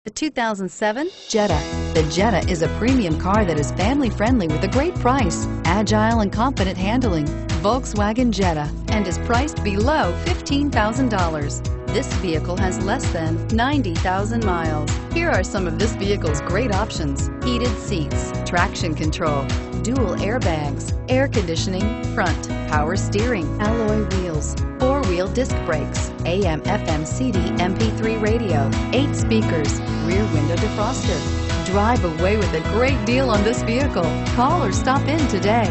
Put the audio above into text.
The 2007 Jetta. The Jetta is a premium car that is family-friendly with a great price, agile and confident handling. Volkswagen Jetta, and is priced below $15,000. This vehicle has less than 90,000 miles. Here are some of this vehicle's great options: heated seats, traction control, dual airbags, air conditioning, front, power steering, alloy wheels, four-wheel disc brakes, AM/FM CD MP3 radio, 8 speakers, rear window defroster. Drive away with a great deal on this vehicle. Call or stop in today.